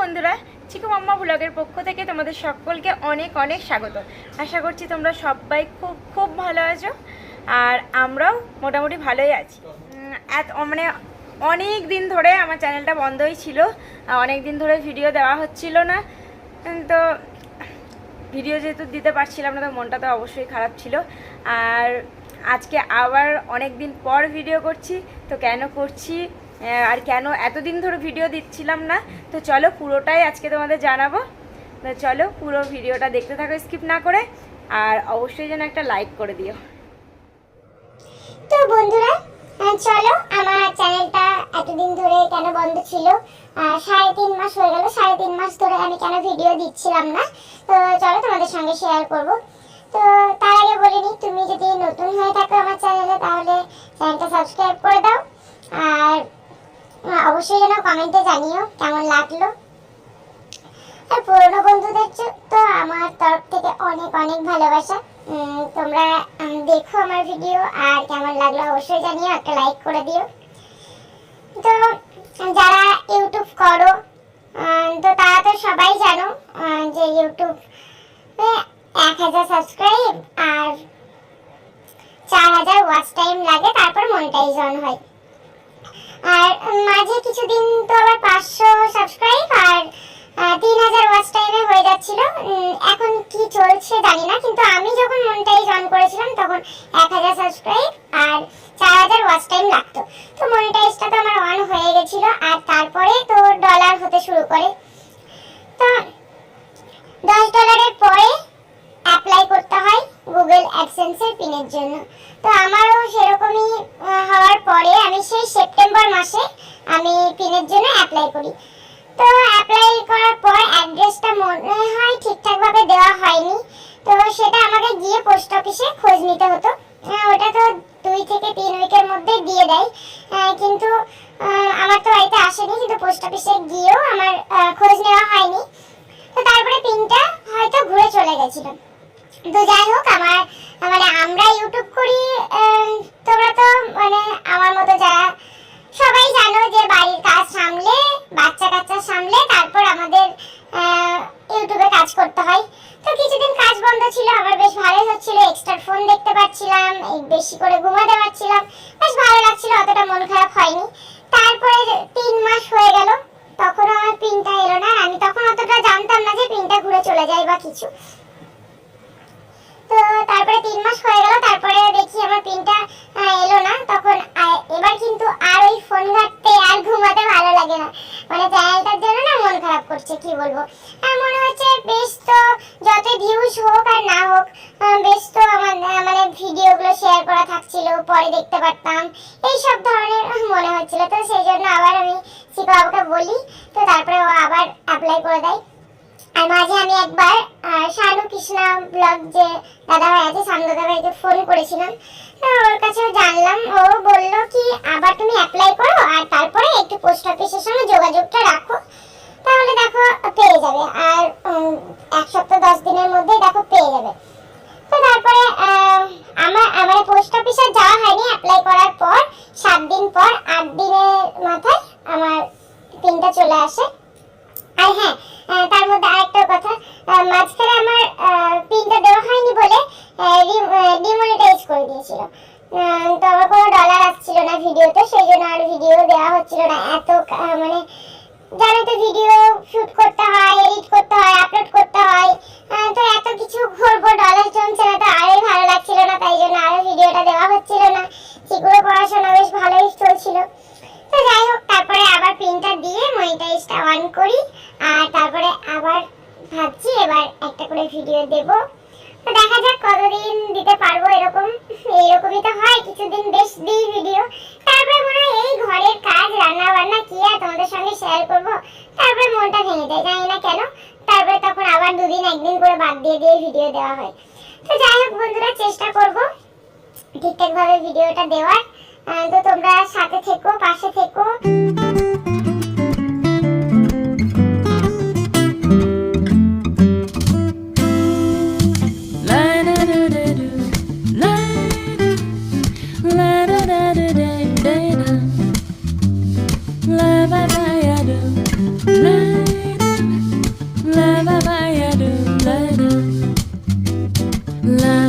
বন্ধুরা, চিকু মাম্মা ব্লগের পক্ষ থেকে তোমাদের সকলকে অনেক অনেক স্বাগত। আশা করছি তোমরা সবাই খুব খুব ভালো আছো, আর আমরাও মোটামুটি ভালোই আছি। মানে অনেক দিন ধরে আমার চ্যানেলটা বন্ধই ছিল, অনেক দিন ধরে ভিডিও দেওয়া হচ্ছিল না। তো ভিডিও যেহেতু দিতে পারছিলাম না, তো মনটা তো অবশ্যই খারাপ ছিল। আর আজকে আবার অনেক দিন পর ভিডিও করছি। তো কেন করছি আর কেন এতদিন ধরে ভিডিও দিচ্ছিলাম না, তো চলো পুরোটাই আজকে তোমাদের জানাবো। তো চলো পুরো ভিডিওটা দেখতে থাকো স্কিপ না করে, আর অবশ্যই যেন একটা লাইক করে দিও। তো বন্ধুরা, চলো আমার চ্যানেলটা এতদিন ধরে কেন বন্ধ ছিল, 3.5 মাস হয়ে গেল। 3.5 মাস ধরে আমি কেন ভিডিও দিচ্ছিলাম না, তো চলো তোমাদের সঙ্গে শেয়ার করব। তো তার আগে বলে নিই, তুমি যদি নতুন হয়ে থাকো আমার চ্যানেলে, তাহলে চ্যানেলটা সাবস্ক্রাইব করে দাও, আর অবশ্যই যেন কমেন্টে জানিও কেমন লাগলো। আর পুরনো বন্ধুদের তো আমার তরফ থেকে অনেক অনেক ভালোবাসা। তোমরা দেখো আমার ভিডিও, আর কেমন লাগলো অবশ্যই জানিও, একটা লাইক করে দিও। তো যারা ইউটিউব করো, তো তারা তো সবাই জানো যে ইউটিউব 1000 সাবস্ক্রাইব আর 4000 ওয়াচ টাইম লাগে, তারপর মনিটাইজেশন হয়। আর মাঝে কিছুদিন তো আবার 500 সাবস্ক্রাইব আর 3000 ওয়াচ টাইমে হয়ে যাচ্ছিল। এখন কি চলছে জানি না, কিন্তু আমি যখন মনিটাইজ অন করেছিলাম তখন 1000 সাবস্ক্রাইব আর 4000 ওয়াচ টাইম লাগতো। তো মনিটাইজটা তো আমার অন হয়ে গেছিল, আর তারপরে তো ডলার হতে শুরু করে। তো $10 পরে অ্যাপ্লাই করতে হয় গুগল অ্যাডসেন্সের পিনের জন্য। তো আমারও সেরকমই হওয়ার পরে আমি সেই সেপ্টেম্বর মাসে আমি পিনের জন্য অ্যাপ্লাই করি। তো অ্যাপ্লাই করার পর অ্যাড্রেসটা মনে হয় ঠিকঠাকভাবে দেওয়া হয়নি, তো সেটা আমাকে গিয়ে পোস্ট অফিসে খোঁজ নিতে হতো। ওটা তো 2 থেকে 3 উইকের মধ্যে দিয়ে দেয়, কিন্তু আমার তো বাড়িতে আসেনি, কিন্তু পোস্ট অফিসে গিয়েও আমার খোঁজ নেওয়া হয়নি। তো তারপরে পিনটা হয়তো ঘুরে চলে গেছিল। তো যাই হোক, আমরা ইউটিউব করি, তোমরা তো আমার মতো যারা সবাই জানো যে বাড়ির কাজ সামলে, বাচ্চা কাচ্চা সামলে তারপর আমাদের ইউটিউবে কাজ করতে হয়। তো কিছুদিন কাজ বন্ধ ছিল, আমার বেশ ভালোই হচ্ছিল, এক্সট্রা ফোন দেখতে পাচ্ছিলাম, বেশি করে ঘুমাতে পারছিলাম, বেশ ভালো লাগছিল, অতটা মন খারাপ হয়নি। তারপরে 3 মাস হয়ে গেল, তখনও আমার পিনটা এলো না। আমি তখন অতটা জানতাম না যে পিনটা ঘুরে চলে যায় বা কিছু। তো তারপরে 3 মাস হয়ে গেল, তারপরে দেখি আমার পিনটা এলো না। তখন এবার কিন্তু আর ওই ফোন ঘাঁটতে আর ঘুমাতে ভালো লাগে না, চ্যানেলটার জন্য না মন খারাপ করছে, কি বলবো। মনে হচ্ছে বেশ, তো যত ভিউজ হোক আর না হোক, বেশ তো আমার ভিডিওগুলো শেয়ার করা থাকছিল, পরে দেখতে পারতাম, এইসব ধরনের মনে হচ্ছিল। তো সেই জন্য আবার আমি চিকু বাবুকে বলি, তো তারপরে ও আবার অ্যাপ্লাই করে দেয়। আর মাঝে আমি একবার শানু কৃষ্ণা ব্লগ যে দাদা ভাই আছে, শানু দাদা ভাইকে ফোন করেছিলাম, ওর কাছেও জানলাম। ও বললো কি আবার তুমি অ্যাপ্লাই করো, আর তারপরে একটু পোস্ট অফিসের সঙ্গে যোগাযোগটা রাখো, তাহলে দেখো পেয়ে যাবে। আর 1 সপ্তাহ 10 দিনের মধ্যেই দেখো পেয়ে যাবে। তো তারপরে আমার পোস্ট অফিসে যাওয়া হয়নি। অ্যাপ্লাই করার পর 7 দিন পর, 8 দিনের মাথায় আমার পিনটা চলে আসে। আর হ্যাঁ, তার মধ্যে আরেকটা কথা, মাঝখানে আমার পিনটা দেওয়া হয়নি বলে ডিমনিটাইজ করে দিয়েছিল। তো আমার কোনো ডলার আসছিল না ভিডিওতে, সেই জন্য আর ভিডিও দেওয়া হচ্ছিল না। এত জানো তো, ভিডিও শুট করতে হয়, এডিট করতে হয়, আপলোড করতে হয়, তো এত কিছু করবো, ডলার জমছে না, তো আরোই ভালো লাগছিল না, তাই জন্য আরো ভিডিওটা দেওয়া হচ্ছিল না। চিকুরও পড়াশোনা বেশ ভালোই চলছিল। তো যাই হোক, তারপরে আবার পিনটা দিয়ে মনিটাইজটা অন করি, আর তারপরে আবার ভাবছি এবার একটা করে ভিডিও দেব। তো দেখা যাক কতদিন দিতে পারবো। এরকমই তো হয়, কিছুদিন বেশ দিই ভিডিও, তারপরে মনে হয় এই ঘরের কাজ, রান্না বান্না কি আর তোমাদের সঙ্গে শেয়ার করব, তারপরে মনটা ভেঙে যায়, জানি না কেন। তারপরে তখন আবার 2 দিন 1 দিন করে বাদ দিয়ে ভিডিও দেওয়া হয়। তো যাই হোক বন্ধুরা, চেষ্টা করব ঠিকঠাকভাবে ভিডিওটা দেওয়ার। তো তোমরা সাথে থেকো, পাশে থেকো। La La